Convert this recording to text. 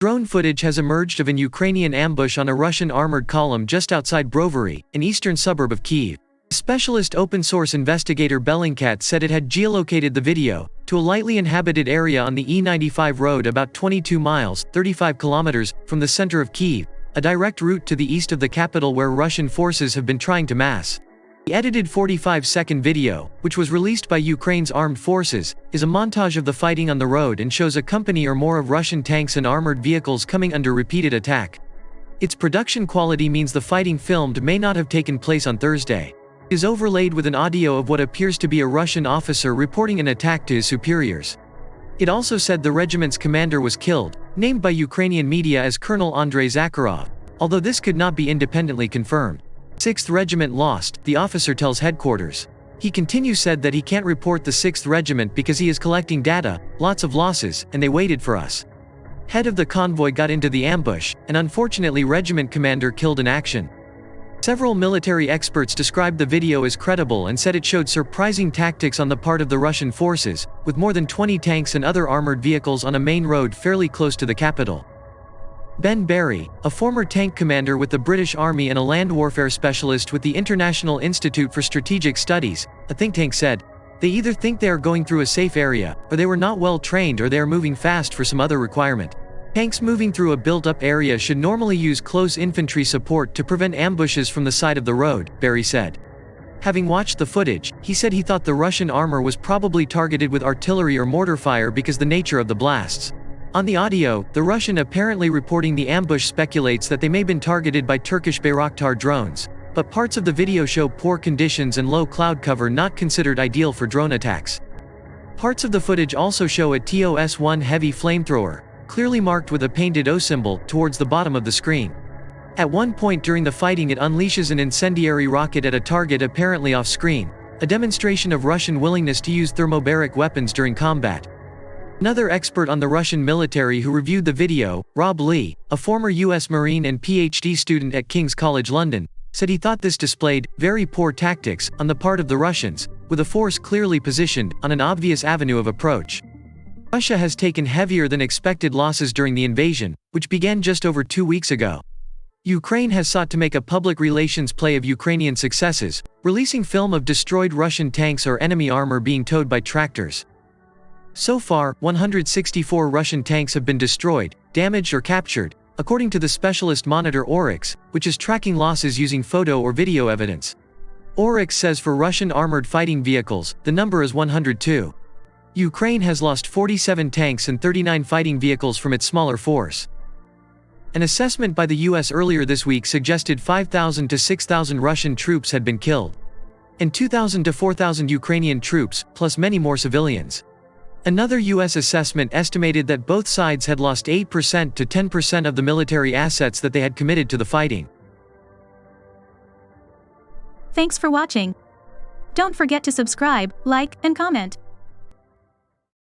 Drone footage has emerged of an Ukrainian ambush on a Russian armored column just outside Brovary, an eastern suburb of Kyiv. Specialist open-source investigator Bellingcat said it had geolocated the video to a lightly inhabited area on the E95 road about 22 miles (35 kilometers) from the center of Kyiv, a direct route to the east of the capital where Russian forces have been trying to mass. The edited 45-second video, which was released by Ukraine's armed forces, is a montage of the fighting on the road and shows a company or more of Russian tanks and armored vehicles coming under repeated attack. Its production quality means the fighting filmed may not have taken place on Thursday. It is overlaid with an audio of what appears to be a Russian officer reporting an attack to his superiors. It also said the regiment's commander was killed, named by Ukrainian media as Colonel Andrei Zakharov, although this could not be independently confirmed. 6th Regiment lost, the officer tells headquarters. He said that he can't report the 6th Regiment because he is collecting data, lots of losses, and they waited for us. Head of the convoy got into the ambush, and unfortunately regiment commander killed in action. Several military experts described the video as credible and said it showed surprising tactics on the part of the Russian forces, with more than 20 tanks and other armored vehicles on a main road fairly close to the capital. Ben Barry, a former tank commander with the British Army and a land warfare specialist with the International Institute for Strategic Studies, a think tank said, "They either think they are going through a safe area, or they were not well trained, or they are moving fast for some other requirement. Tanks moving through a built-up area should normally use close infantry support to prevent ambushes from the side of the road," Barry said. Having watched the footage, he said he thought the Russian armor was probably targeted with artillery or mortar fire because the nature of the blasts. On the audio, the Russian apparently reporting the ambush speculates that they may have been targeted by Turkish Bayraktar drones, but parts of the video show poor conditions and low cloud cover not considered ideal for drone attacks. Parts of the footage also show a TOS-1 heavy flamethrower, clearly marked with a painted O symbol, towards the bottom of the screen. At one point during the fighting it unleashes an incendiary rocket at a target apparently off-screen, a demonstration of Russian willingness to use thermobaric weapons during combat. Another expert on the Russian military who reviewed the video, Rob Lee, a former US Marine and PhD student at King's College London, said he thought this displayed very poor tactics on the part of the Russians, with a force clearly positioned on an obvious avenue of approach. Russia has taken heavier than expected losses during the invasion, which began just over 2 weeks ago. Ukraine has sought to make a public relations play of Ukrainian successes, releasing film of destroyed Russian tanks or enemy armor being towed by tractors. So far, 164 Russian tanks have been destroyed, damaged or captured, according to the specialist monitor Oryx, which is tracking losses using photo or video evidence. Oryx says for Russian armored fighting vehicles, the number is 102. Ukraine has lost 47 tanks and 39 fighting vehicles from its smaller force. An assessment by the US earlier this week suggested 5,000 to 6,000 Russian troops had been killed, and 2,000 to 4,000 Ukrainian troops, plus many more civilians. Another US assessment estimated that both sides had lost 8% to 10% of the military assets that they had committed to the fighting. Thanks for watching. Don't forget to subscribe, like, and comment.